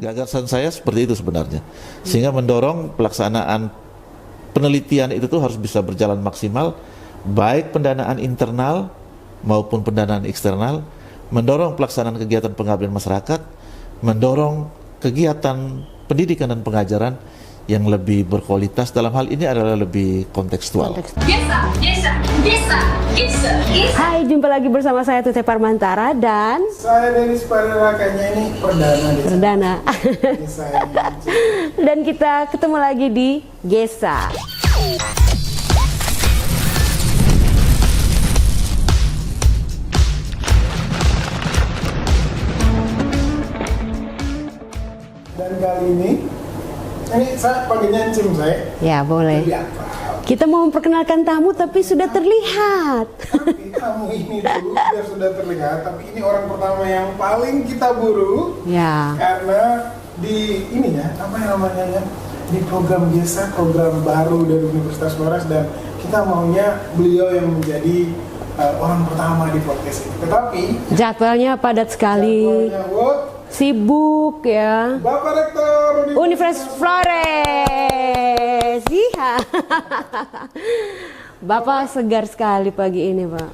Gagasan saya seperti itu sebenarnya, sehingga mendorong pelaksanaan penelitian itu tuh harus bisa berjalan maksimal, baik pendanaan internal maupun pendanaan eksternal, mendorong pelaksanaan kegiatan pengabdian masyarakat, mendorong kegiatan pendidikan dan pengajaran yang lebih berkualitas, dalam hal ini adalah lebih kontekstual. Hai, jumpa lagi bersama saya Tute Parmantara dan saya Denis Parera, kayaknya ini perdana. Dan kita ketemu lagi di Gesa. Dan kali ini saya panggilnya Encim saya. Ya, boleh. Kita mau memperkenalkan tamu tapi sudah terlihat. Tapi tamu ini dulu biar sudah terlihat, tapi ini orang pertama yang paling kita buru. Ya. Karena di ini ya, apa yang namanya, di program Gesa, program baru dari Universitas Flores, dan kita maunya beliau yang menjadi orang pertama di podcast ini. Tetapi Jadwalnya padat sekali. Sibuk ya. Bapak Rektor Universitas Flores. Iya. Bapak segar sekali pagi ini, Pak.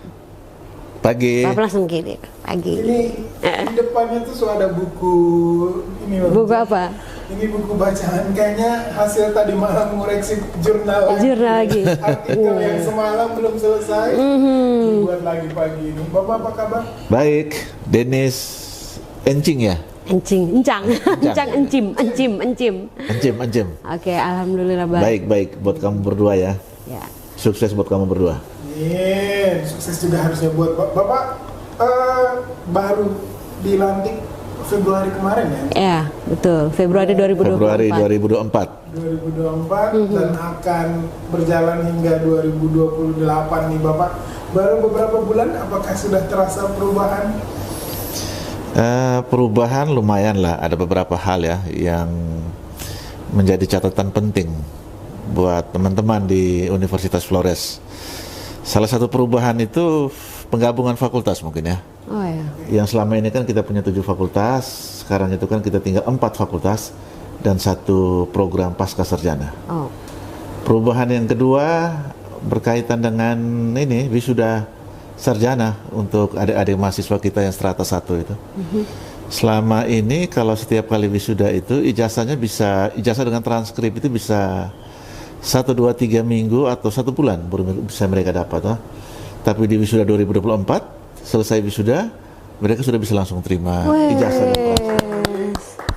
Pagi. Bapak langsung gini, pagi. Ini di depannya tuh sudah ada buku ini. Buku apa? Ini buku bacaan, kayaknya hasil tadi malam mengoreksi jurnal lagi. Lagi. Artikel yang semalam belum selesai, dibuat lagi pagi ini. Bapak apa kabar? Baik, Denis Encing ya? Encing. Oke, alhamdulillah baik. Baik buat kamu berdua ya. Ya. Sukses buat kamu berdua. Sukses juga harusnya buat Bapak. Baru dilantik Februari kemarin ya? Ya, betul. Februari 2024. Februari 2024. 2024 dan akan berjalan hingga 2028 nih Bapak. Baru beberapa bulan, apakah sudah terasa perubahan? Perubahan lumayan lah, ada beberapa hal ya yang menjadi catatan penting buat teman-teman di Universitas Flores. Salah satu perubahan itu penggabungan fakultas mungkin ya. Oh ya. Yang selama ini kan kita punya 7 fakultas, sekarang itu kan kita tinggal 4 fakultas dan 1 program pasca sarjana. Oh. Perubahan yang kedua berkaitan dengan ini wisuda sarjana untuk adik-adik mahasiswa kita yang strata 1 itu. Selama ini kalau setiap kali wisuda itu ijazahnya ijazah dengan transkrip itu bisa 1, 2, 3 minggu atau 1 bulan baru bisa mereka dapat. Tapi di wisuda 2024 selesai wisuda mereka sudah bisa langsung terima ijazah dan transkrip.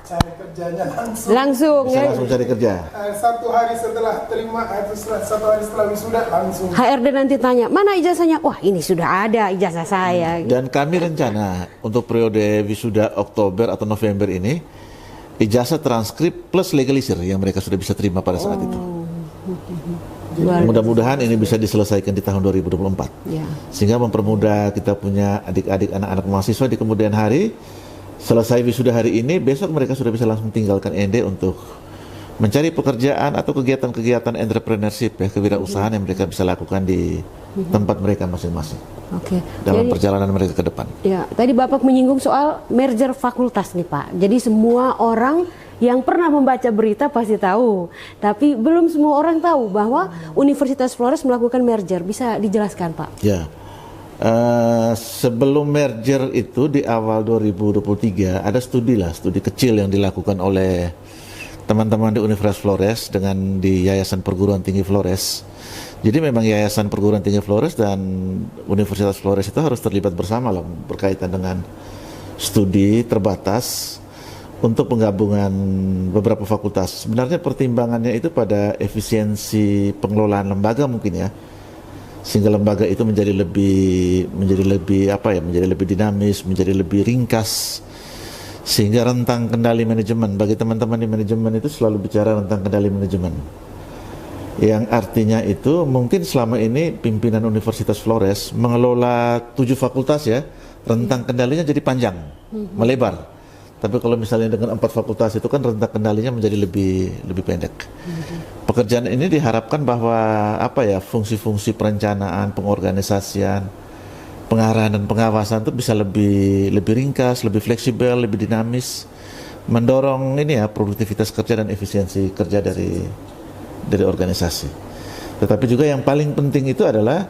Cari kerjanya Langsung bisa ya. langsung cari kerja. 1 hari setelah terima atau 1 hari setelah wisuda langsung. HRD nanti tanya, mana ijazahnya? Wah, ini sudah ada ijazah saya. Dan kami rencana untuk periode wisuda Oktober atau November ini ijazah transkrip plus legalisir yang mereka sudah bisa terima pada saat itu. Mudah-mudahan ini bisa diselesaikan di tahun 2024. Ya. Sehingga mempermudah kita punya adik-adik anak-anak mahasiswa di kemudian hari. Selesai wisuda hari ini, besok mereka sudah bisa langsung tinggalkan ND untuk mencari pekerjaan atau kegiatan-kegiatan entrepreneurship ya, kewirausahaan yang mereka bisa lakukan di tempat mereka masing-masing. Oke. Dalam perjalanan mereka ke depan. Ya, tadi Bapak menyinggung soal merger fakultas nih, Pak. Jadi semua orang yang pernah membaca berita pasti tahu, tapi belum semua orang tahu bahwa Universitas Flores melakukan merger. Bisa dijelaskan, Pak? Ya. Sebelum merger itu di awal 2023 ada studi kecil yang dilakukan oleh teman-teman di Universitas Flores dengan di Yayasan Perguruan Tinggi Flores. Jadi memang Yayasan Perguruan Tinggi Flores dan Universitas Flores itu harus terlibat bersama lah berkaitan dengan studi terbatas untuk penggabungan beberapa fakultas. Sebenarnya pertimbangannya itu pada efisiensi pengelolaan lembaga mungkin ya. Sehingga lembaga itu menjadi lebih dinamis, menjadi lebih ringkas, sehingga rentang kendali manajemen bagi teman-teman di manajemen itu selalu bicara tentang kendali manajemen, yang artinya itu mungkin selama ini pimpinan Universitas Flores mengelola 7 fakultas ya, rentang kendalinya jadi panjang, melebar. Tapi kalau misalnya dengan 4 fakultas itu kan rentang kendalinya menjadi lebih pendek. Pekerjaan ini diharapkan bahwa fungsi-fungsi perencanaan, pengorganisasian, pengarahan dan pengawasan itu bisa lebih ringkas, lebih fleksibel, lebih dinamis, mendorong ini ya produktivitas kerja dan efisiensi kerja dari organisasi. Tetapi juga yang paling penting itu adalah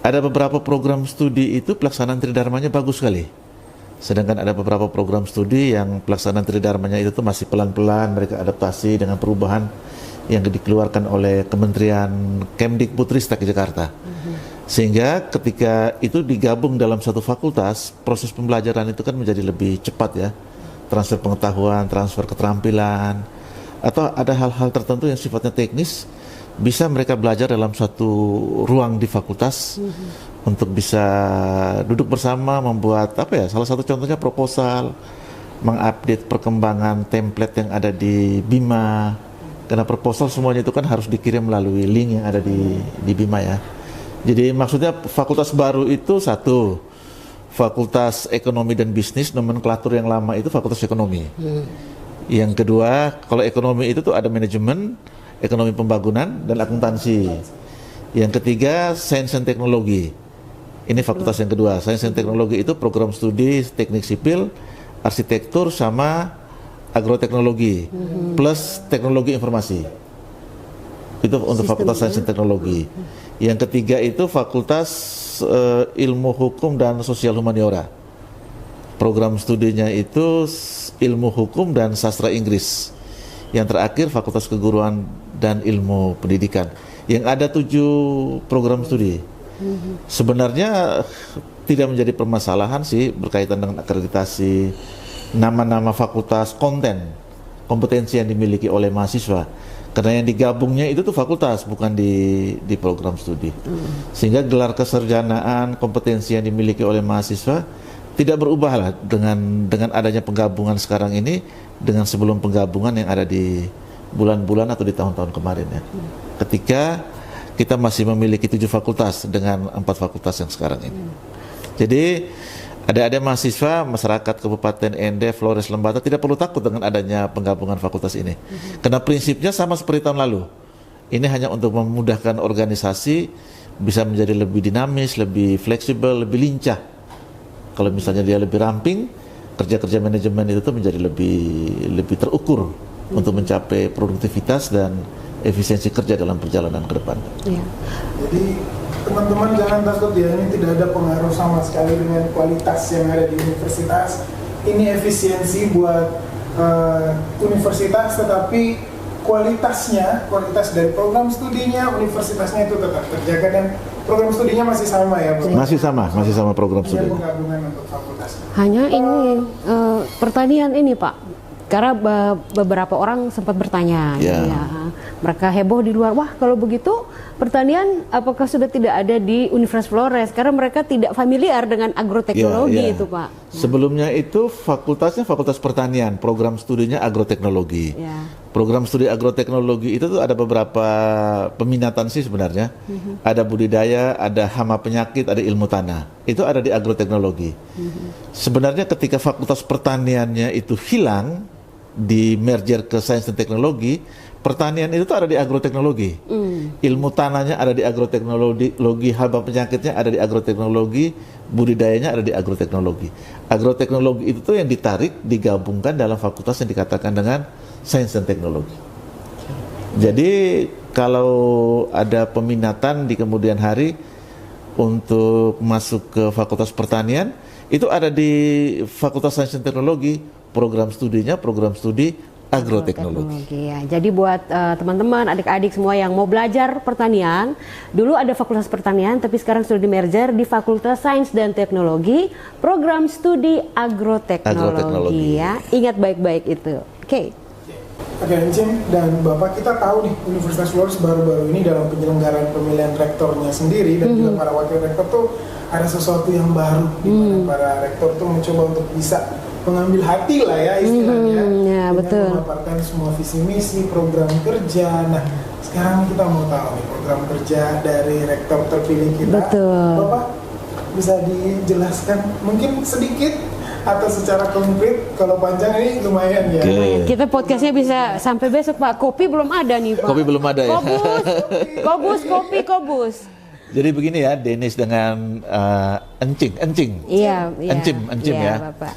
ada beberapa program studi itu pelaksanaan tridharmanya bagus sekali. Sedangkan ada beberapa program studi yang pelaksanaan tridharmanya itu tuh masih pelan-pelan mereka adaptasi dengan perubahan yang dikeluarkan oleh Kementerian Kemdikbudristek Jakarta. Sehingga ketika itu digabung dalam satu fakultas, proses pembelajaran itu kan menjadi lebih cepat ya. Transfer pengetahuan, transfer keterampilan, atau ada hal-hal tertentu yang sifatnya teknis bisa mereka belajar dalam satu ruang di fakultas untuk bisa duduk bersama membuat salah satu contohnya proposal, mengupdate perkembangan template yang ada di Bima, karena proposal semuanya itu kan harus dikirim melalui link yang ada di Bima ya. Jadi maksudnya fakultas baru itu satu, fakultas ekonomi dan bisnis, nomenklatur yang lama itu fakultas ekonomi. Yang kedua, kalau ekonomi itu tuh ada manajemen, ekonomi pembangunan, dan akuntansi. Yang ketiga, sains dan teknologi. Ini fakultas yang kedua. Sains dan teknologi itu program studi teknik sipil, arsitektur, sama agroteknologi, plus teknologi informasi. Itu untuk fakultas sains dan teknologi. Yang ketiga itu fakultas ilmu hukum dan sosial humaniora. Program studinya itu ilmu hukum dan sastra Inggris. Yang terakhir fakultas keguruan dan ilmu pendidikan. Yang ada 7 program studi. Sebenarnya tidak menjadi permasalahan sih berkaitan dengan akreditasi, nama-nama fakultas, konten, kompetensi yang dimiliki oleh mahasiswa. Karena yang digabungnya itu tuh fakultas, bukan di program studi. Sehingga gelar kesarjanaan, kompetensi yang dimiliki oleh mahasiswa tidak berubah lah dengan adanya penggabungan sekarang ini dengan sebelum penggabungan yang ada di bulan-bulan atau di tahun-tahun kemarin ya. Ketika kita masih memiliki 7 fakultas dengan 4 fakultas yang sekarang ini. Jadi ada mahasiswa, masyarakat Kabupaten Ende, Flores, Lembata tidak perlu takut dengan adanya penggabungan fakultas ini. Karena prinsipnya sama seperti tahun lalu. Ini hanya untuk memudahkan organisasi bisa menjadi lebih dinamis, lebih fleksibel, lebih lincah. Kalau misalnya dia lebih ramping, kerja-kerja manajemen itu tuh menjadi lebih terukur untuk mencapai produktivitas dan efisiensi kerja dalam perjalanan ke depan. Iya. Jadi teman-teman jangan takut ya, ini tidak ada pengaruh sama sekali dengan kualitas yang ada di universitas. Ini efisiensi buat universitas, tetapi kualitas dari program studinya universitasnya itu tetap terjaga dan program studinya masih sama ya, Bang? Masih sama program studi. Penggabungan untuk fakultas. Hanya ini pertanian ini Pak. Karena beberapa orang sempat bertanya, Ya. Mereka heboh di luar. Wah, kalau begitu pertanian apakah sudah tidak ada di Universitas Flores? Karena mereka tidak familiar dengan agroteknologi itu, Pak. Sebelumnya itu fakultasnya fakultas pertanian, program studinya agroteknologi. Ya. Program studi agroteknologi itu tuh ada beberapa peminatan sih sebenarnya. Ada budidaya, ada hama penyakit, ada ilmu tanah. Itu ada di agroteknologi. Sebenarnya ketika fakultas pertaniannya itu hilang, di merger ke sains dan teknologi, pertanian itu tuh ada di agroteknologi. Ilmu tanahnya ada di agroteknologi, hama penyakitnya ada di agroteknologi, budidayanya ada di agroteknologi. Agroteknologi itu tuh yang ditarik, digabungkan dalam fakultas yang dikatakan dengan sains dan teknologi. Jadi kalau ada peminatan di kemudian hari untuk masuk ke fakultas pertanian, itu ada di fakultas sains dan teknologi, program studinya program studi agroteknologi. Ya. Jadi buat teman-teman, adik-adik semua yang mau belajar pertanian, dulu ada fakultas pertanian, tapi sekarang sudah di-merger di Fakultas Sains dan Teknologi, program studi agroteknologi. Ya. Ingat baik-baik itu. Oke, Encim dan Bapak, kita tahu nih Universitas Flores baru-baru ini dalam penyelenggaraan pemilihan rektornya sendiri dan juga para wakil rektor tuh ada sesuatu yang baru di mana para rektor tuh mencoba untuk bisa mengambil hati lah ya istilahnya, ya, betul. Memaparkan semua visi misi program kerja. Nah sekarang kita mau tahu nih program kerja dari rektor terpilih kita. Betul. Bapak bisa dijelaskan mungkin sedikit atau secara konkret? Kalau panjang ini lumayan ya. Kita podcastnya bisa sampai besok Pak. Kopi belum ada nih Pak. Kopi belum ada ya. Kobus. Jadi begini ya, Denis dengan Encing. Iya, Encim iya, ya. Bapak.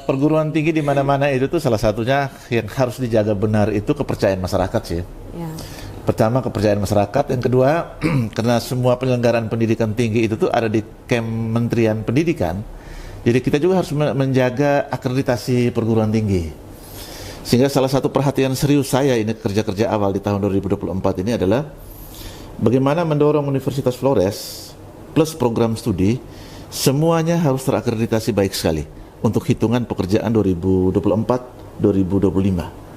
Perguruan tinggi di mana-mana itu tuh salah satunya yang harus dijaga benar itu kepercayaan masyarakat sih. Ya. Pertama kepercayaan masyarakat, yang kedua karena semua penyelenggaraan pendidikan tinggi itu tuh ada di Kementerian Pendidikan. Jadi kita juga harus menjaga akreditasi perguruan tinggi. Sehingga salah satu perhatian serius saya ini kerja-kerja awal di tahun 2024 ini adalah bagaimana mendorong Universitas Flores plus program studi semuanya harus terakreditasi baik sekali untuk hitungan pekerjaan 2024-2025.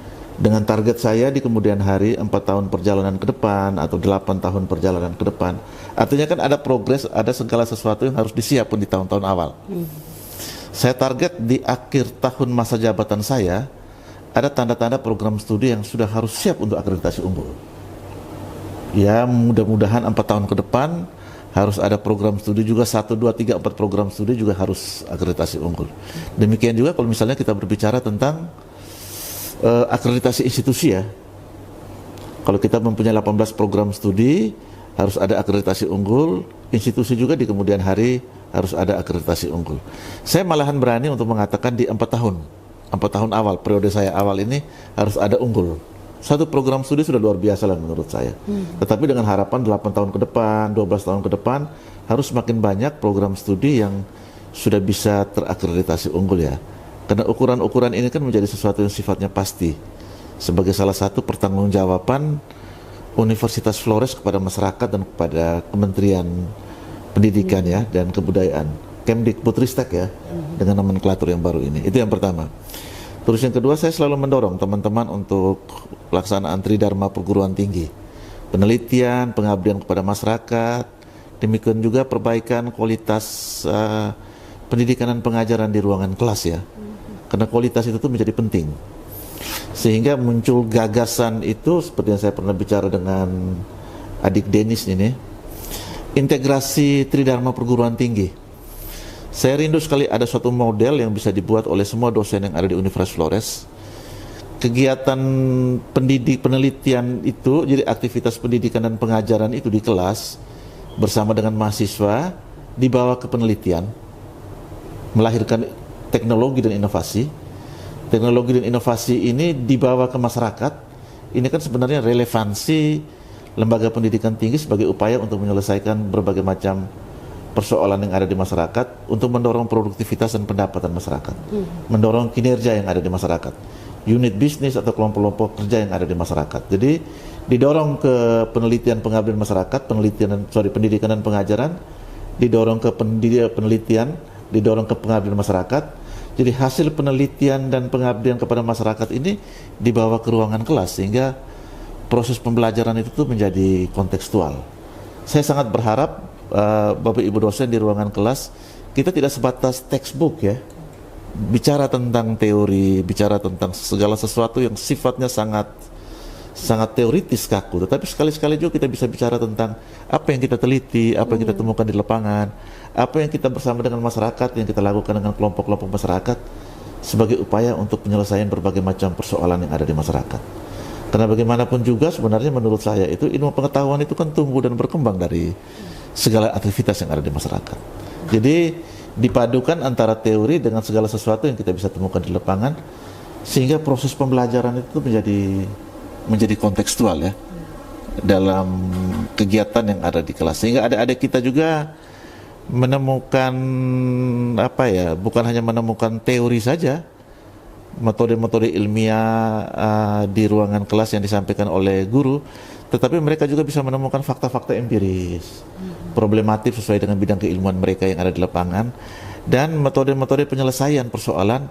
Dengan target saya di kemudian hari 4 tahun perjalanan ke depan atau 8 tahun perjalanan ke depan. Artinya kan ada progres, ada segala sesuatu yang harus disiapkan di tahun-tahun awal. Saya target di akhir tahun masa jabatan saya ada tanda-tanda program studi yang sudah harus siap untuk akreditasi unggul. Ya, mudah-mudahan 4 tahun ke depan harus ada program studi juga 1, 2, 3, 4 program studi juga harus akreditasi unggul. Demikian juga kalau misalnya kita berbicara tentang akreditasi institusi ya. Kalau kita mempunyai 18 program studi harus ada akreditasi unggul, institusi juga di kemudian hari harus ada akreditasi unggul. Saya malahan berani untuk mengatakan di 4 tahun awal, periode saya awal ini harus ada unggul. Satu program studi sudah luar biasa lah menurut saya. Tetapi dengan harapan 8 tahun ke depan, 12 tahun ke depan harus semakin banyak program studi yang sudah bisa terakreditasi unggul ya. Karena ukuran-ukuran ini kan menjadi sesuatu yang sifatnya pasti sebagai salah satu pertanggungjawaban Universitas Flores kepada masyarakat dan kepada Kementerian Pendidikan ya dan Kebudayaan, Kemdikbudristek ya, dengan nomenklatur yang baru ini. Itu yang pertama. Terus yang kedua, saya selalu mendorong teman-teman untuk pelaksanaan tridharma perguruan tinggi, penelitian, pengabdian kepada masyarakat, demikian juga perbaikan kualitas pendidikan dan pengajaran di ruangan kelas ya. Karena kualitas itu tuh menjadi penting. Sehingga muncul gagasan itu seperti yang saya pernah bicara dengan adik Denis ini, integrasi tridharma perguruan tinggi. Saya rindu sekali ada suatu model yang bisa dibuat oleh semua dosen yang ada di Universitas Flores. Kegiatan penelitian itu, jadi aktivitas pendidikan dan pengajaran itu di kelas bersama dengan mahasiswa dibawa ke penelitian, melahirkan teknologi dan inovasi. Teknologi dan inovasi ini dibawa ke masyarakat. Ini kan sebenarnya relevansi lembaga pendidikan tinggi sebagai upaya untuk menyelesaikan berbagai macam persoalan yang ada di masyarakat untuk mendorong produktivitas dan pendapatan masyarakat, mendorong kinerja yang ada di masyarakat, unit bisnis atau kelompok-kelompok kerja yang ada di masyarakat. Jadi didorong ke penelitian pengabdian masyarakat, pendidikan dan pengajaran, didorong ke penelitian, didorong ke pengabdian masyarakat. Jadi hasil penelitian dan pengabdian kepada masyarakat ini dibawa ke ruangan kelas sehingga proses pembelajaran itu tuh menjadi kontekstual. Saya sangat berharap Bapak Ibu dosen di ruangan kelas kita tidak sebatas textbook ya, bicara tentang teori, bicara tentang segala sesuatu yang sifatnya sangat teoritis kaku, tetapi sekali-sekali juga kita bisa bicara tentang apa yang kita teliti, apa yang kita temukan di lapangan, apa yang kita bersama dengan masyarakat, yang kita lakukan dengan kelompok-kelompok masyarakat sebagai upaya untuk penyelesaian berbagai macam persoalan yang ada di masyarakat. Karena bagaimanapun juga sebenarnya menurut saya itu ilmu pengetahuan itu kan tumbuh dan berkembang dari segala aktivitas yang ada di masyarakat. Jadi dipadukan antara teori dengan segala sesuatu yang kita bisa temukan di lapangan sehingga proses pembelajaran itu menjadi kontekstual ya dalam kegiatan yang ada di kelas, sehingga adik-adik kita juga menemukan bukan hanya menemukan teori saja, metode-metode ilmiah di ruangan kelas yang disampaikan oleh guru, tetapi mereka juga bisa menemukan fakta-fakta empiris, problematif sesuai dengan bidang keilmuan mereka yang ada di lapangan, dan metode-metode penyelesaian persoalan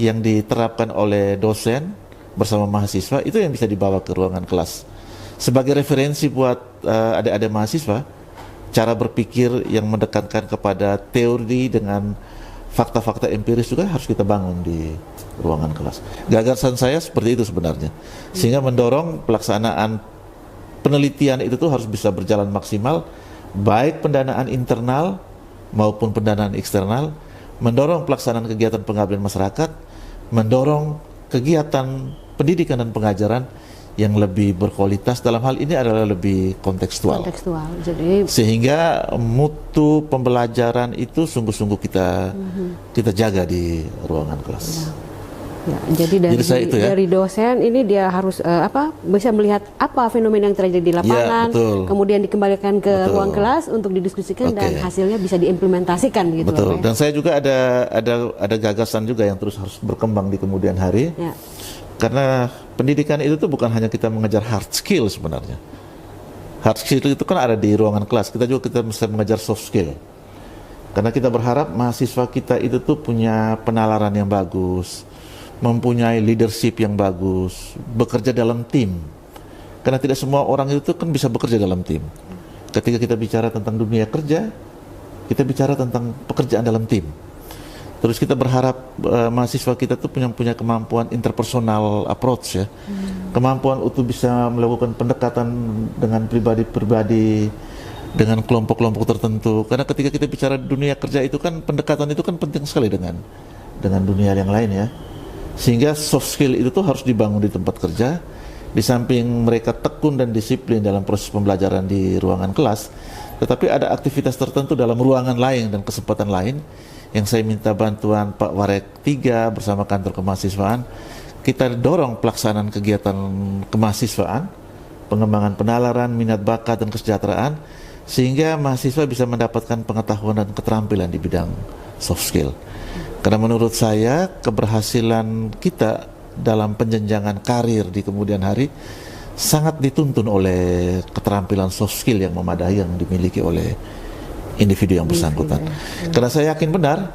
yang diterapkan oleh dosen bersama mahasiswa itu yang bisa dibawa ke ruangan kelas sebagai referensi buat adik-adik mahasiswa. Cara berpikir yang mendekatkan kepada teori dengan fakta-fakta empiris juga harus kita bangun di ruangan kelas. Gagasan saya seperti itu sebenarnya, sehingga mendorong pelaksanaan penelitian itu tuh harus bisa berjalan maksimal, baik pendanaan internal maupun pendanaan eksternal, mendorong pelaksanaan kegiatan pengabdian masyarakat, mendorong kegiatan pendidikan dan pengajaran yang lebih berkualitas, dalam hal ini adalah lebih kontekstual. Jadi Sehingga mutu pembelajaran itu sungguh-sungguh kita jaga di ruangan kelas. ya, jadi Jadi saya itu ya. dari dosen ini dia harus bisa melihat apa fenomena yang terjadi di lapangan, betul. kemudian dikembalikan ke Betul. ruang kelas untuk didiskusikan dan Oke. hasilnya bisa diimplementasikan gitu. Betul. Pak, ya. Dan saya juga ada gagasan juga yang terus harus berkembang di kemudian hari. Ya. Karena pendidikan itu tuh bukan hanya kita mengejar hard skill sebenarnya. Hard skill itu kan ada di ruangan kelas. Kita bisa mengejar soft skill. Karena kita berharap mahasiswa kita itu tuh punya penalaran yang bagus, mempunyai leadership yang bagus, bekerja dalam tim. Karena tidak semua orang itu kan bisa bekerja dalam tim. Ketika kita bicara tentang dunia kerja, kita bicara tentang pekerjaan dalam tim. Terus kita berharap mahasiswa kita tuh punya kemampuan interpersonal approach ya. Kemampuan untuk bisa melakukan pendekatan dengan pribadi-pribadi, dengan kelompok-kelompok tertentu. Karena ketika kita bicara dunia kerja itu kan pendekatan itu kan penting sekali dengan dunia yang lain ya. Sehingga soft skill itu tuh harus dibangun di tempat kerja. Di samping mereka tekun dan disiplin dalam proses pembelajaran di ruangan kelas, tetapi ada aktivitas tertentu dalam ruangan lain dan kesempatan lain yang saya minta bantuan Pak Warek 3 bersama kantor kemahasiswaan. Kita dorong pelaksanaan kegiatan kemahasiswaan, pengembangan penalaran, minat bakat dan kesejahteraan, sehingga mahasiswa bisa mendapatkan pengetahuan dan keterampilan di bidang soft skill. Karena menurut saya keberhasilan kita dalam penjenjangan karir di kemudian hari sangat dituntun oleh keterampilan soft skill yang memadai yang dimiliki oleh individu yang bersangkutan. Karena saya yakin benar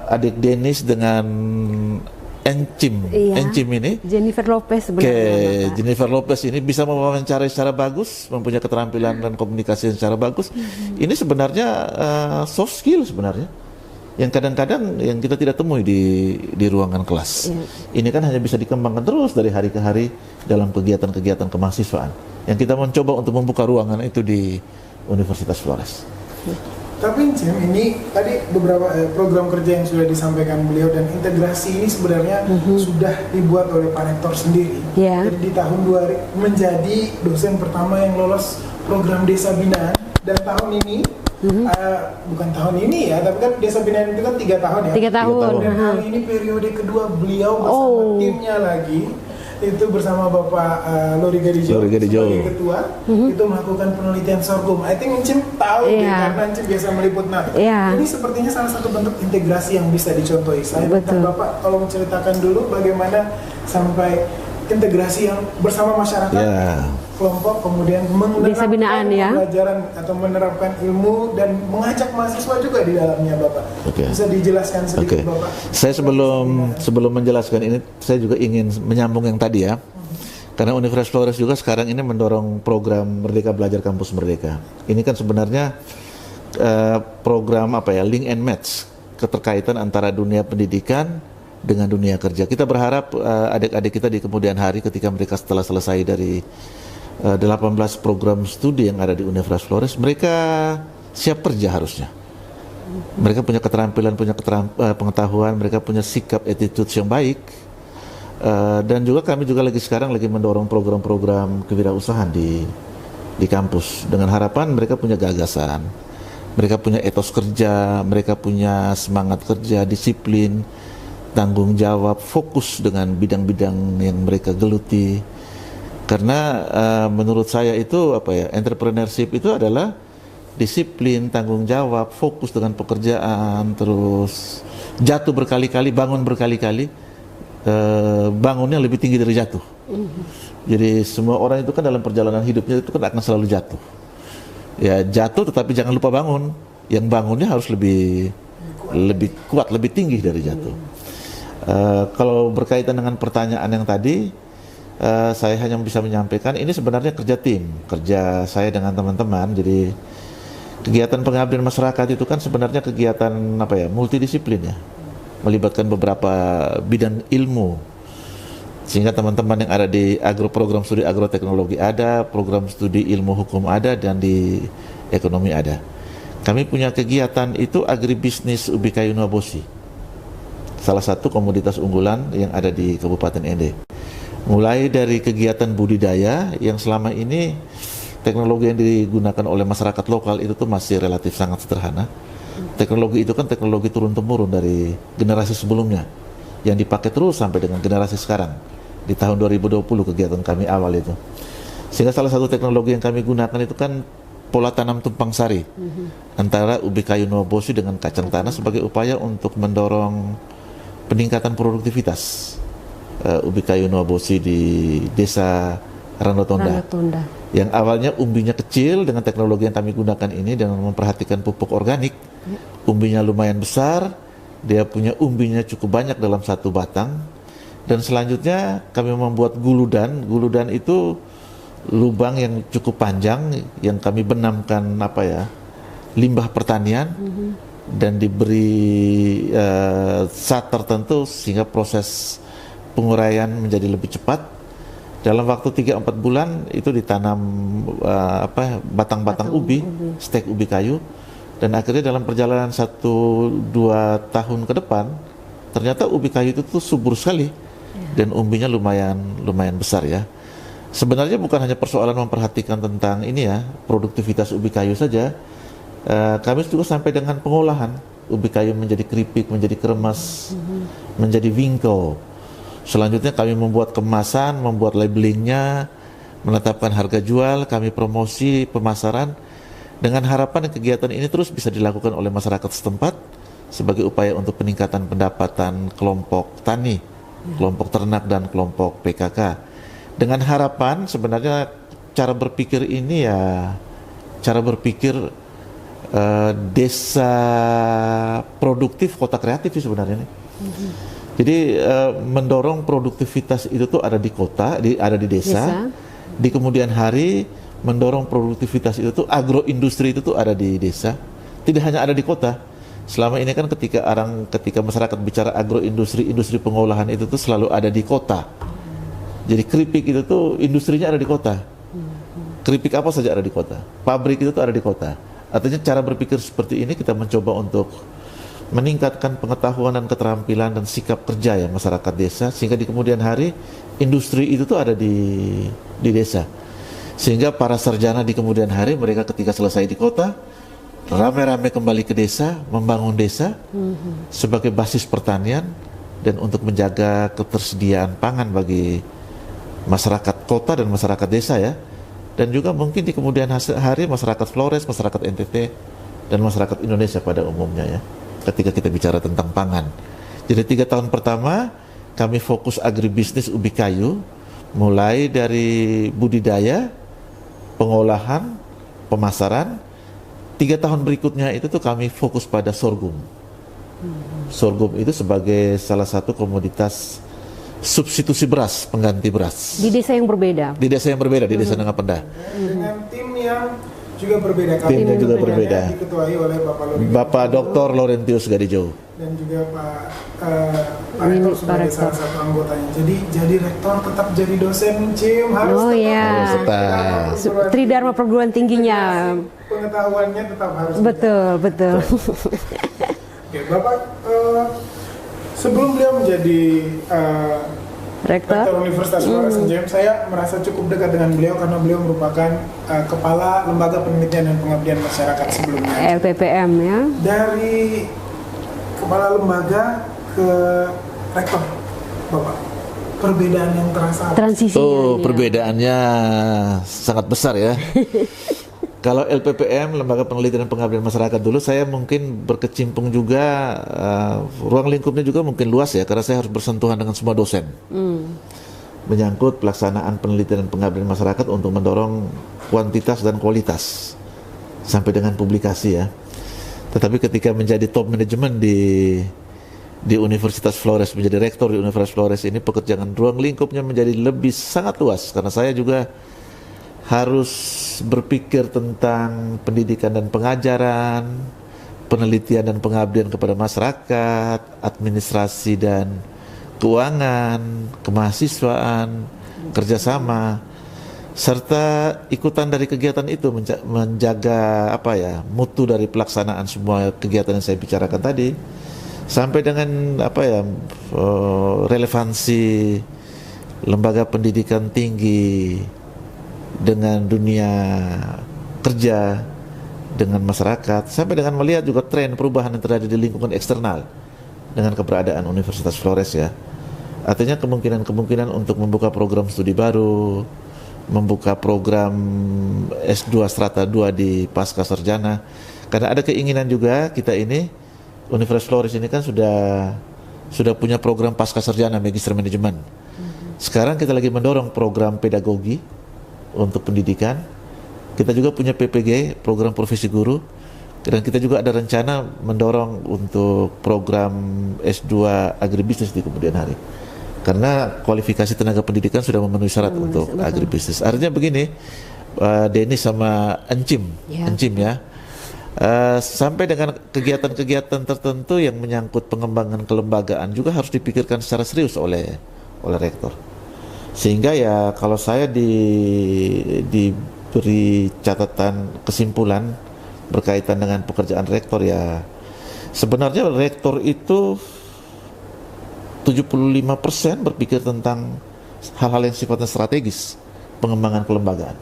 adik Denis dengan Encim ini, Jennifer Lopez sebenarnya. Jennifer Lopez ini bisa mewawancarai secara bagus, mempunyai keterampilan dan komunikasi secara bagus. Ini sebenarnya soft skill sebenarnya, yang kadang-kadang yang kita tidak temui di ruangan kelas. Ini kan hanya bisa dikembangkan terus dari hari ke hari dalam kegiatan-kegiatan kemahasiswaan. Yang kita mencoba untuk membuka ruangan itu di Universitas Flores. Tapi Cim, ini tadi beberapa program kerja yang sudah disampaikan beliau dan integrasi ini sebenarnya sudah dibuat oleh Pak Rektor sendiri. Jadi di tahun 2000 menjadi dosen pertama yang lolos program Desa Binaan, dan tahun ini bukan tahun ini ya, tapi kan Desa Binaan itu kan 3 tahun ya. 3 tahun. Dan kali ini periode kedua beliau bersama timnya lagi, itu bersama Bapak Lori Gadijo sebagai ketua, itu melakukan penelitian sorghum. I think Encim tahu deh, karena Encim biasa meliput. Nah, ini sepertinya salah satu bentuk integrasi yang bisa dicontohi. Saya minta Bapak tolong ceritakan dulu bagaimana sampai integrasi yang bersama masyarakat, kelompok, kemudian Desa Binaan pelajaran atau menerapkan ilmu dan mengajak mahasiswa juga di dalamnya, Bapak. Bisa dijelaskan sedikit, Bapak? Saya sebelum menjelaskan ini, saya juga ingin menyambung yang tadi ya. Karena Universitas Flores juga sekarang ini mendorong program Merdeka Belajar Kampus Merdeka. Ini kan sebenarnya program link and match, keterkaitan antara dunia pendidikan dengan dunia kerja. Kita berharap adik-adik kita di kemudian hari ketika mereka setelah selesai dari 18 program studi yang ada di Universitas Flores, mereka siap kerja harusnya. Mereka punya keterampilan, punya pengetahuan, mereka punya sikap attitude yang baik. Dan juga kami juga sekarang lagi mendorong program-program kewirausahaan di kampus dengan harapan mereka punya gagasan, mereka punya etos kerja, mereka punya semangat kerja, disiplin, tanggung jawab, fokus dengan bidang-bidang yang mereka geluti. Karena menurut saya itu entrepreneurship itu adalah disiplin, tanggung jawab, fokus dengan pekerjaan, terus jatuh berkali-kali, bangun berkali-kali, bangunnya lebih tinggi dari jatuh. Jadi semua orang itu kan dalam perjalanan hidupnya itu kan akan selalu jatuh. Ya jatuh tetapi jangan lupa bangun. Yang bangunnya harus lebih kuat, lebih tinggi dari jatuh. Kalau berkaitan dengan pertanyaan yang tadi, saya hanya bisa menyampaikan ini sebenarnya kerja tim, kerja saya dengan teman-teman. Jadi kegiatan pengabdian masyarakat itu kan sebenarnya kegiatan multidisiplin ya, melibatkan beberapa bidang ilmu, sehingga teman-teman yang ada di program studi agroteknologi ada, program studi ilmu hukum ada, dan di ekonomi ada. Kami punya kegiatan itu agribisnis ubi kayu Nuabosi, salah satu komoditas unggulan yang ada di Kabupaten Ende. Mulai dari kegiatan budidaya yang selama ini teknologi yang digunakan oleh masyarakat lokal itu tuh masih relatif sangat sederhana. Teknologi itu kan teknologi turun-temurun dari generasi sebelumnya yang dipakai terus sampai dengan generasi sekarang. Di tahun 2020 kegiatan kami awal itu. Sehingga salah satu teknologi yang kami gunakan itu kan pola tanam tumpang sari antara ubi kayu Nuobosi dengan kacang tanah sebagai upaya untuk mendorong peningkatan produktivitas ubi kayu Nuobosi di desa Ranotonda. Yang awalnya umbinya kecil, dengan teknologi yang kami gunakan ini dengan memperhatikan pupuk organik, umbinya lumayan besar, dia punya umbinya cukup banyak dalam satu batang. Dan selanjutnya kami membuat guludan. Guludan itu lubang yang cukup panjang yang kami benamkan limbah pertanian dan diberi zat tertentu sehingga proses penguraian menjadi lebih cepat. Dalam waktu 3-4 bulan itu ditanam batang-batang ubi, stek ubi kayu, dan akhirnya dalam perjalanan 1-2 tahun ke depan ternyata ubi kayu itu tuh subur sekali dan umbinya lumayan besar ya. Sebenarnya bukan hanya persoalan memperhatikan tentang ini ya, produktivitas ubi kayu saja. Kami juga sampai dengan pengolahan ubi kayu menjadi keripik, menjadi kremes, menjadi wingko. Selanjutnya kami membuat kemasan, membuat labelingnya, menetapkan harga jual, kami promosi pemasaran dengan harapan kegiatan ini terus bisa dilakukan oleh masyarakat setempat sebagai upaya untuk peningkatan pendapatan kelompok tani, kelompok ternak dan kelompok PKK. Dengan harapan sebenarnya cara berpikir ini ya cara berpikir desa produktif kota kreatif sih sebenarnya ini. Jadi mendorong produktivitas itu tuh ada di kota, ada di desa. Di kemudian hari mendorong produktivitas itu tuh agroindustri itu tuh ada di desa. Tidak hanya ada di kota. Selama ini kan ketika masyarakat bicara agroindustri, industri pengolahan itu tuh selalu ada di kota. Jadi keripik itu tuh industrinya ada di kota. Keripik apa saja ada di kota. Pabrik itu tuh ada di kota. Artinya cara berpikir seperti ini kita mencoba untuk meningkatkan pengetahuan dan keterampilan dan sikap kerja ya masyarakat desa, sehingga di kemudian hari industri itu tuh ada di desa, sehingga para sarjana di kemudian hari mereka ketika selesai di kota rame-rame kembali ke desa, membangun desa sebagai basis pertanian dan untuk menjaga ketersediaan pangan bagi masyarakat kota dan masyarakat desa ya, dan juga mungkin di kemudian hari masyarakat Flores, masyarakat NTT dan masyarakat Indonesia pada umumnya ya, ketika kita bicara tentang pangan. Jadi 3 tahun pertama kami fokus agribisnis ubi kayu, mulai dari budidaya, pengolahan, pemasaran. 3 tahun berikutnya itu tuh kami fokus pada sorghum. Sorghum itu sebagai salah satu komoditas substitusi beras, pengganti beras. Di desa yang berbeda. Di desa yang berbeda, di desa Nangapenda. Dengan tim yang juga berbeda. Timnya juga berbeda. Diketuai oleh Bapak Dr. Laurentius Gadijo dan juga Pak Rektor sebagai salah satu anggotanya. Jadi rektor tetap jadi dosen CIM harus tetap. Tridharma perguruan tingginya. Pengetahuannya tetap harus. Betul. Oke, Bapak sebelum beliau menjadi Rektor Universitas Flores NJM, saya merasa cukup dekat dengan beliau karena beliau merupakan Kepala Lembaga Penelitian dan Pengabdian Masyarakat sebelumnya. LPPM ya. Dari Kepala Lembaga ke Rektor, Bapak, perbedaan yang terasa. Transisinya. Perbedaannya sangat besar ya. Kalau LPPM, Lembaga Penelitian dan Pengabdian Masyarakat dulu, saya mungkin berkecimpung juga, ruang lingkupnya juga mungkin luas ya, karena saya harus bersentuhan dengan semua dosen. Menyangkut pelaksanaan penelitian dan pengabdian masyarakat untuk mendorong kuantitas dan kualitas, sampai dengan publikasi ya. Tetapi ketika menjadi top manajemen di Universitas Flores, menjadi rektor di Universitas Flores ini, pekerjaan ruang lingkupnya menjadi lebih sangat luas, karena saya juga harus berpikir tentang pendidikan dan pengajaran, penelitian dan pengabdian kepada masyarakat, administrasi dan keuangan, kemahasiswaan, kerjasama, serta ikutan dari kegiatan itu menjaga mutu dari pelaksanaan semua kegiatan yang saya bicarakan tadi, sampai dengan relevansi lembaga pendidikan tinggi dengan dunia kerja, dengan masyarakat, sampai dengan melihat juga tren perubahan yang terjadi di lingkungan eksternal dengan keberadaan Universitas Flores ya. Artinya kemungkinan untuk membuka program studi baru, membuka program S2 Strata 2 di pasca sarjana. Karena ada keinginan juga kita ini, Universitas Flores ini kan sudah punya program pasca sarjana Magister Manajemen. Sekarang kita lagi mendorong program pedagogi untuk pendidikan. Kita juga punya PPG, program profesi guru, dan kita juga ada rencana mendorong untuk program S2 agribisnis di kemudian hari. Karena kualifikasi tenaga pendidikan sudah memenuhi syarat untuk agribisnis. Artinya begini, Denny sama Encim ya, sampai dengan kegiatan-kegiatan tertentu yang menyangkut pengembangan kelembagaan juga harus dipikirkan secara serius oleh rektor. Sehingga ya kalau saya diberi catatan kesimpulan berkaitan dengan pekerjaan rektor ya, sebenarnya rektor itu 75% berpikir tentang hal-hal yang sifatnya strategis pengembangan kelembagaan.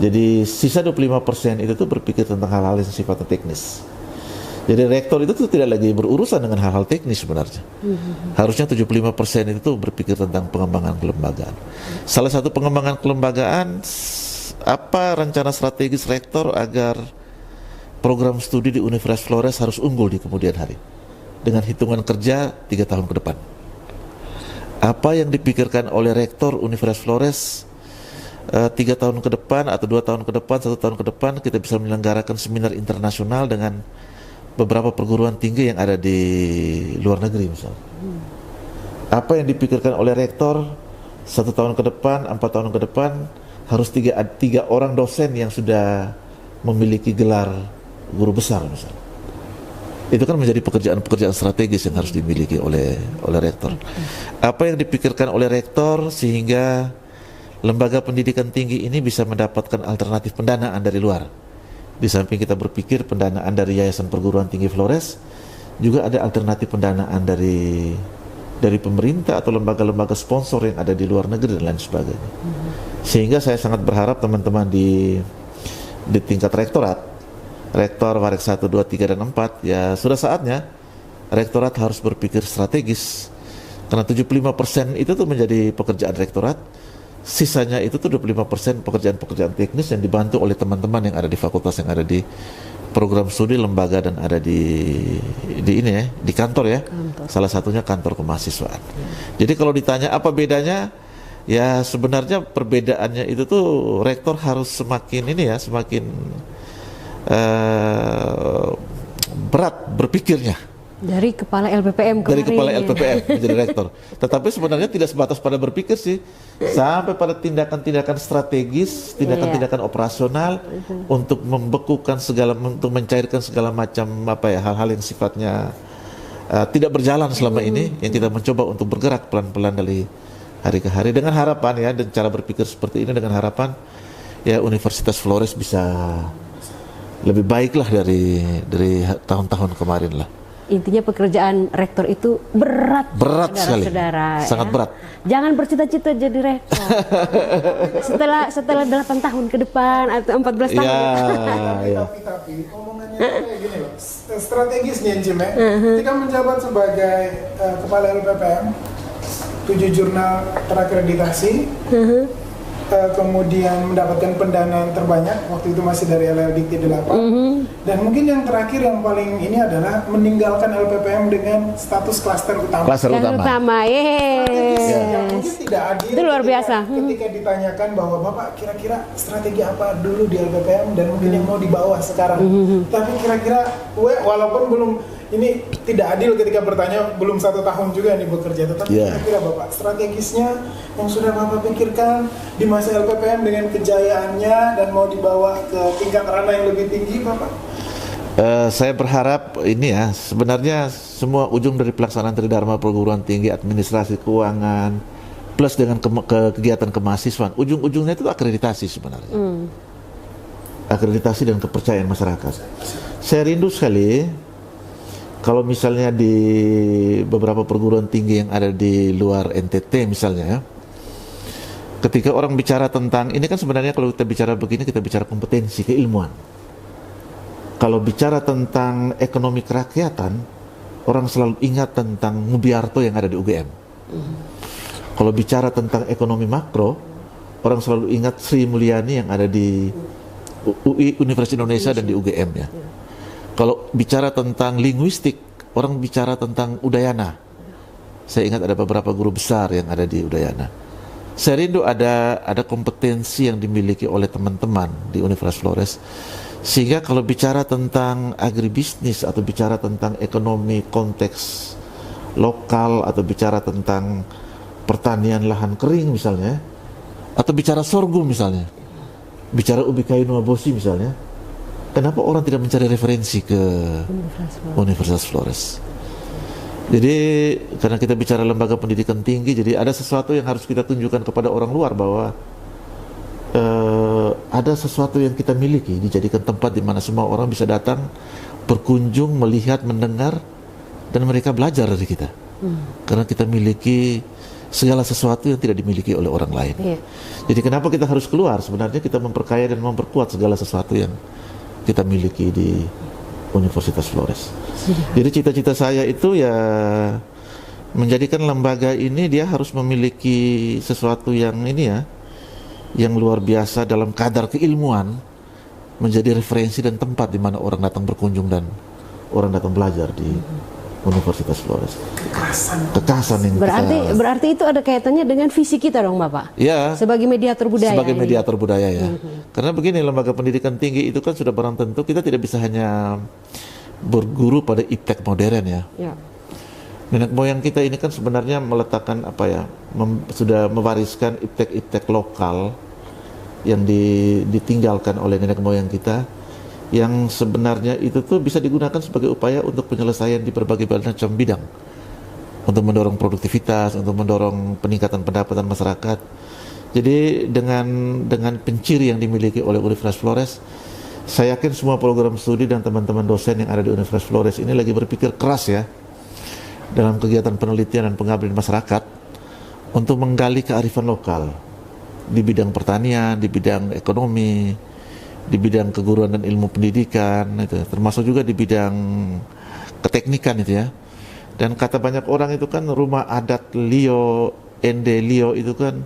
Jadi sisa 25% itu tuh berpikir tentang hal-hal yang sifatnya teknis. Jadi rektor itu tuh tidak lagi berurusan dengan hal-hal teknis sebenarnya. Harusnya 75% itu tuh berpikir tentang pengembangan kelembagaan. Salah satu pengembangan kelembagaan, apa rencana strategis rektor agar program studi di Universitas Flores harus unggul di kemudian hari dengan hitungan kerja 3 tahun ke depan. Apa yang dipikirkan oleh rektor Universitas Flores 3 tahun ke depan atau 2 tahun ke depan, 1 tahun ke depan kita bisa menyelenggarakan seminar internasional dengan beberapa perguruan tinggi yang ada di luar negeri misalnya. Apa yang dipikirkan oleh rektor 1 tahun ke depan, 4 tahun ke depan harus tiga orang dosen yang sudah memiliki gelar guru besar misalnya. Itu kan menjadi pekerjaan-pekerjaan strategis yang harus dimiliki oleh rektor. Apa yang dipikirkan oleh rektor sehingga lembaga pendidikan tinggi ini bisa mendapatkan alternatif pendanaan dari luar. Di samping kita berpikir pendanaan dari Yayasan Perguruan Tinggi Flores, juga ada alternatif pendanaan dari pemerintah atau lembaga-lembaga sponsor yang ada di luar negeri dan lain sebagainya. Sehingga saya sangat berharap teman-teman di tingkat rektorat, rektor Warek 1, 2, 3, dan 4, ya sudah saatnya rektorat harus berpikir strategis. Karena 75% itu tuh menjadi pekerjaan rektorat, sisanya itu tuh 25% pekerjaan-pekerjaan teknis yang dibantu oleh teman-teman yang ada di fakultas, yang ada di program studi, lembaga, dan ada di ini ya, di kantor ya. Salah satunya kantor kemahasiswaan. Jadi kalau ditanya apa bedanya, ya sebenarnya perbedaannya itu tuh rektor harus semakin ini ya, semakin berat berpikirnya. Dari kepala LPPM kemarin. Dari kepala LPPM menjadi rektor. Tetapi sebenarnya tidak sebatas pada berpikir sih, sampai pada tindakan-tindakan strategis, tindakan-tindakan operasional untuk membekukan segala, untuk mencairkan segala macam hal-hal yang sifatnya tidak berjalan selama ini, yang kita mencoba untuk bergerak pelan-pelan dari hari ke hari dengan harapan ya, dan cara berpikir seperti ini dengan harapan ya Universitas Flores bisa lebih baiklah dari tahun-tahun kemarin lah. Intinya pekerjaan rektor itu berat sekali, sangat berat. Jangan bercita-cita jadi rektor setelah 8 tahun ke depan atau 14 tahun. Tapi omongannya kayak gini loh, strategis nih Encim ya. Ketika menjabat sebagai kepala LPPM, 7 jurnal terakreditasi, kemudian mendapatkan pendanaan terbanyak, waktu itu masih dari LLDikti 8, dan mungkin yang terakhir yang paling ini adalah meninggalkan LPPM dengan status klaster utama. Klaster utama, Yang mungkin tidak adil. Itu luar biasa. Ketika ditanyakan bahwa Bapak kira-kira strategi apa dulu di LPPM dan mungkin yang mau dibawa sekarang. Tapi kira-kira, walaupun belum, ini tidak adil ketika bertanya, belum 1 tahun juga nih bekerja, tetapi kira-kira Bapak strategisnya yang sudah Bapak pikirkan di masa LPPM dengan kejayaannya dan mau dibawa ke tingkat ranah yang lebih tinggi Bapak? Saya berharap ini ya, sebenarnya semua ujung dari pelaksanaan Tridharma Perguruan Tinggi, administrasi keuangan, plus dengan kegiatan kemahasiswaan, ujung-ujungnya itu akreditasi sebenarnya. Akreditasi dan kepercayaan masyarakat. Saya rindu sekali Kalau misalnya di beberapa perguruan tinggi yang ada di luar NTT misalnya ya, ketika orang bicara tentang, ini kan sebenarnya kalau kita bicara begini, kita bicara kompetensi, keilmuan. Kalau bicara tentang ekonomi kerakyatan, orang selalu ingat tentang Mubiarto yang ada di UGM. Kalau bicara tentang ekonomi makro, orang selalu ingat Sri Mulyani yang ada di UI, Universitas Indonesia dan di UGM ya. Kalau bicara tentang linguistik, orang bicara tentang Udayana. Saya ingat ada beberapa guru besar yang ada di Udayana. Saya rindu ada kompetensi yang dimiliki oleh teman-teman di Universitas Flores, sehingga kalau bicara tentang agribisnis atau bicara tentang ekonomi konteks lokal atau bicara tentang pertanian lahan kering misalnya, atau bicara sorghum misalnya, bicara ubi kayu nuabosi misalnya, kenapa orang tidak mencari referensi ke Universitas Flores? Jadi karena kita bicara lembaga pendidikan tinggi, jadi ada sesuatu yang harus kita tunjukkan kepada orang luar bahwa ada sesuatu yang kita miliki, dijadikan tempat di mana semua orang bisa datang, berkunjung, melihat, mendengar, dan mereka belajar dari kita. Karena kita miliki segala sesuatu yang tidak dimiliki oleh orang lain. Jadi kenapa kita harus keluar? Sebenarnya kita memperkaya dan memperkuat segala sesuatu yang kita miliki di Universitas Flores. Jadi cita-cita saya itu ya menjadikan lembaga ini dia harus memiliki sesuatu yang ini ya, yang luar biasa dalam kadar keilmuan, menjadi referensi dan tempat di mana orang datang berkunjung dan orang datang belajar di Universitas Flores. Kekasan yang berarti itu ada kaitannya dengan visi kita dong Bapak? Ya. Sebagai mediator budaya. Sebagai mediator budaya ya. Karena begini, lembaga pendidikan tinggi itu kan sudah barang tentu kita tidak bisa hanya berguru pada iptek modern ya. Nenek moyang kita ini kan sebenarnya meletakkan apa ya, sudah mewariskan iptek-iptek lokal yang ditinggalkan oleh nenek moyang kita, yang sebenarnya itu tuh bisa digunakan sebagai upaya untuk penyelesaian di berbagai macam bidang, untuk mendorong produktivitas, untuk mendorong peningkatan pendapatan masyarakat. Jadi dengan penciri yang dimiliki oleh Universitas Flores, saya yakin semua program studi dan teman-teman dosen yang ada di Universitas Flores ini lagi berpikir keras ya dalam kegiatan penelitian dan pengabdian masyarakat untuk menggali kearifan lokal di bidang pertanian, di bidang ekonomi, di bidang keguruan dan ilmu pendidikan, itu, termasuk juga di bidang keteknikan itu ya. Dan kata banyak orang itu kan rumah adat Lio, Ende Lio itu kan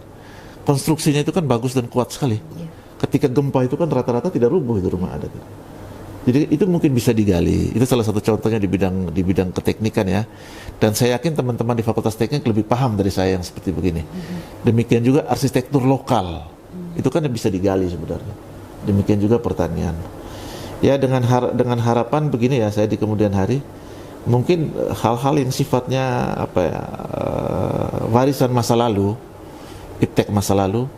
konstruksinya itu kan bagus dan kuat sekali. Ketika gempa itu kan rata-rata tidak rubuh itu rumah adat. Jadi itu mungkin bisa digali. Itu salah satu contohnya di bidang keteknikan ya. Dan saya yakin teman-teman di Fakultas Teknik lebih paham dari saya yang seperti begini. Demikian juga arsitektur lokal. Itu kan bisa digali sebenarnya. Demikian juga pertanian. Ya dengan harapan begini ya, saya di kemudian hari mungkin hal-hal yang sifatnya apa ya, warisan masa lalu, iptek masa lalu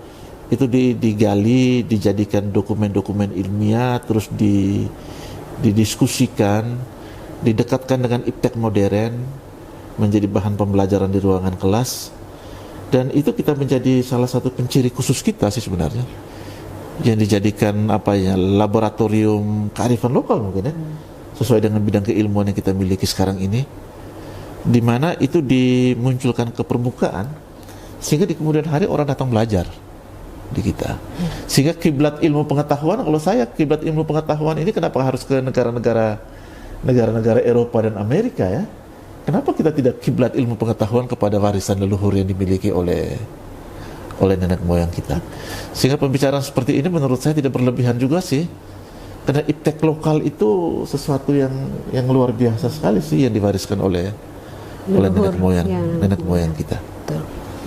itu digali, dijadikan dokumen-dokumen ilmiah, terus didiskusikan, didekatkan dengan iptek modern, menjadi bahan pembelajaran di ruangan kelas, dan itu kita menjadi salah satu penciri khusus kita sih sebenarnya, yang dijadikan apa ya, laboratorium kearifan lokal mungkin ya, sesuai dengan bidang keilmuan yang kita miliki sekarang ini, di mana itu dimunculkan ke permukaan sehingga di kemudian hari orang datang belajar di kita. Sehingga kiblat ilmu pengetahuan, kalau saya kiblat ilmu pengetahuan ini kenapa harus ke negara-negara Eropa dan Amerika ya? Kenapa kita tidak kiblat ilmu pengetahuan kepada warisan leluhur yang dimiliki oleh nenek moyang kita? Sehingga pembicaraan seperti ini menurut saya tidak berlebihan juga sih. Karena iptek lokal itu sesuatu yang luar biasa sekali sih yang diwariskan oleh nenek moyang kita.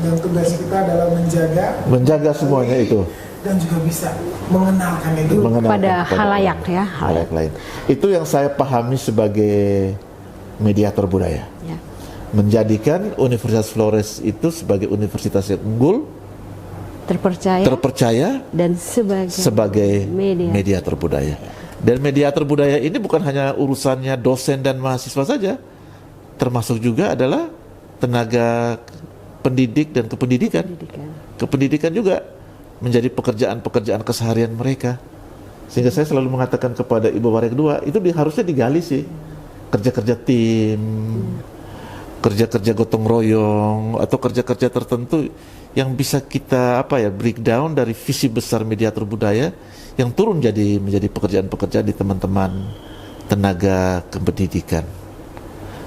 Dan tugas kita adalah menjaga semuanya itu, dan juga bisa mengenalkan itu pada halayak ya, halayak lain. Itu yang saya pahami sebagai mediator budaya, menjadikan Universitas Flores itu sebagai universitas yang unggul, terpercaya dan sebagai mediator budaya. Dan mediator budaya ini bukan hanya urusannya dosen dan mahasiswa saja, termasuk juga adalah tenaga pendidik dan kependidikan. Kependidikan juga menjadi pekerjaan keseharian mereka. Sehingga saya selalu mengatakan kepada Ibu Warek II, itu harusnya digali sih. kerja-kerja tim, kerja-kerja gotong royong atau kerja-kerja tertentu yang bisa kita breakdown dari visi besar mediator budaya yang turun menjadi pekerjaan-pekerjaan di teman-teman tenaga kependidikan.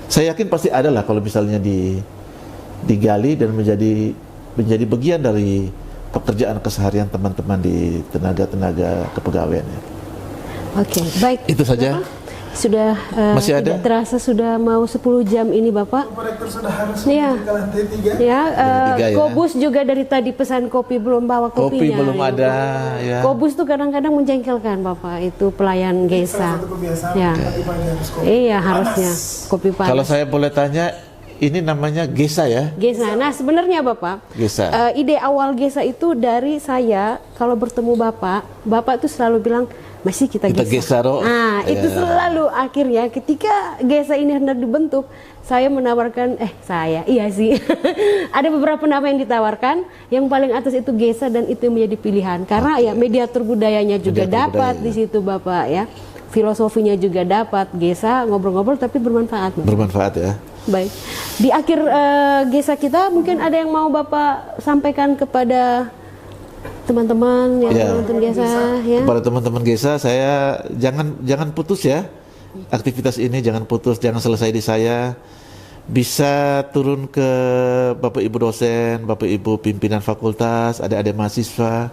Saya yakin pasti ada lah kalau misalnya digali dan menjadi bagian dari pekerjaan keseharian teman-teman di tenaga kepegawaian. Oke, baik. Itu saja. Bapak, sudah Masih ada? tidak terasa sudah mau 10 jam ini Bapak. Pak Rektor sudah harus Iya. ke lantai 3. Ya, Tiga ya. Kobus juga dari tadi pesan kopi belum bawa kopinya. Kopi belum ada, ya. Kobus tuh kadang-kadang menjengkelkan Bapak, itu pelayan Salah Gesa. satu kebiasaan Ya. pagi-pagi harus kopi. Iya, Panas. harusnya kopi panas. Kalau saya boleh tanya, ini namanya Gesa ya? Gesa. Nah, sebenarnya Bapak, Gesa. ide awal Gesa itu dari saya kalau bertemu Bapak tuh selalu bilang masih kita Gesa, Ro. Nah, itu Ya. selalu akhirnya ketika Gesa ini hendak dibentuk, saya menawarkan, iya sih, ada beberapa nama yang ditawarkan, yang paling atas itu Gesa dan itu yang menjadi pilihan karena ya mediator budayanya juga Mediator dapat budaya, di situ Bapak ya, filosofinya juga dapat, Gesa ngobrol-ngobrol tapi bermanfaat. Bapak. Bermanfaat ya. Baik, di akhir Gesa kita mungkin ada yang mau Bapak sampaikan kepada teman-teman yang Ya. menonton Gesa ya. Kepada teman-teman Gesa, saya jangan putus ya. Aktivitas ini jangan putus, jangan selesai di saya. Bisa turun ke Bapak Ibu dosen, Bapak Ibu pimpinan fakultas, adik-adik mahasiswa,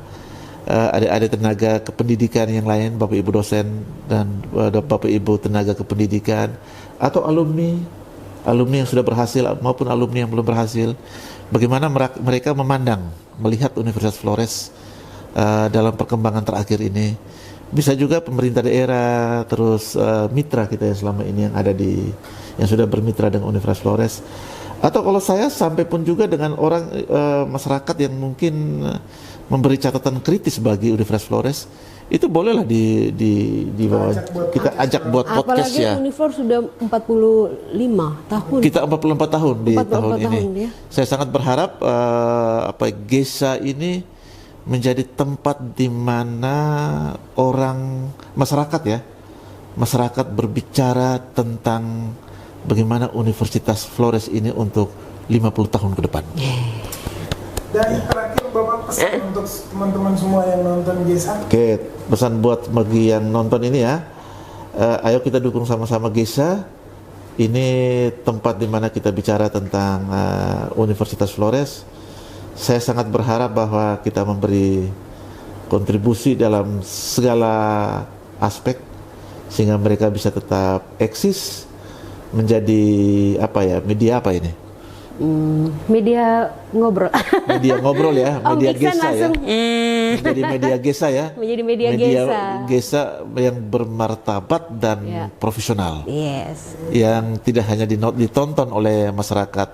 adik-adik tenaga kependidikan yang lain, Bapak Ibu dosen dan Bapak Ibu tenaga kependidikan atau alumni yang sudah berhasil maupun alumni yang belum berhasil. Bagaimana mereka melihat Universitas Flores dalam perkembangan terakhir ini. Bisa juga pemerintah daerah, terus mitra kita yang selama ini yang sudah bermitra dengan Universitas Flores. Atau kalau saya sampai pun juga dengan orang masyarakat yang mungkin memberi catatan kritis bagi Universitas Flores, itu bolehlah dibawa, kita ajak buat podcast Apalagi ya. Unifor sudah 45 tahun. Kita 44 tahun di 44 tahun ini. tahun, ya. Saya sangat berharap Gesa ini menjadi tempat di mana masyarakat berbicara tentang bagaimana Universitas Flores ini untuk 50 tahun ke depan. Dan terakhir Bapak pesan untuk teman-teman semua yang nonton Gesa. Oke, pesan buat bagi yang nonton ini ya, ayo kita dukung sama-sama Gesa. Ini tempat di mana kita bicara tentang Universitas Flores. Saya sangat berharap bahwa kita memberi kontribusi dalam segala aspek sehingga mereka bisa tetap eksis menjadi media apa ini? Media ngobrol. Media ngobrol ya, Om media Iksan Gesa ya. langsung, Menjadi media Gesa ya. Menjadi media Gesa. Gesa yang bermartabat dan Ya. profesional. Yes. Yang tidak hanya ditonton oleh masyarakat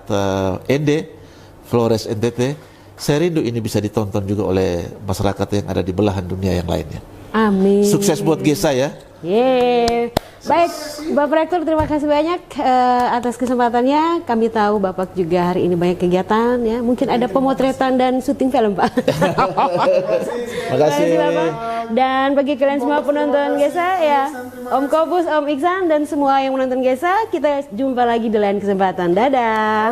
Flores NTT. Saya rindu ini bisa ditonton juga oleh masyarakat yang ada di belahan dunia yang lainnya. Amin. Sukses buat Gesa ya. Yeay. Baik, Bapak Rektor, terima kasih banyak atas kesempatannya. Kami tahu Bapak juga hari ini banyak kegiatan ya. Mungkin ada pemotretan dan syuting film, Pak. Terima kasih. Bapak. Dan bagi kalian semua penonton Gesa ya, Om Kobus, Om Iksan dan semua yang menonton Gesa, kita jumpa lagi di lain kesempatan. Dadah.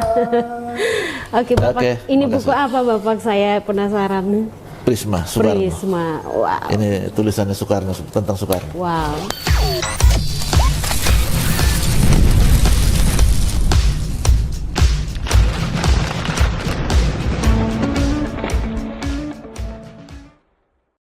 Oke, Bapak. Oke, Ini makasih. buku apa, Bapak? Saya penasaran. Prisma Soekarno. Prisma. Wow. Ini tulisannya Soekarno tentang Soekarno. Wow.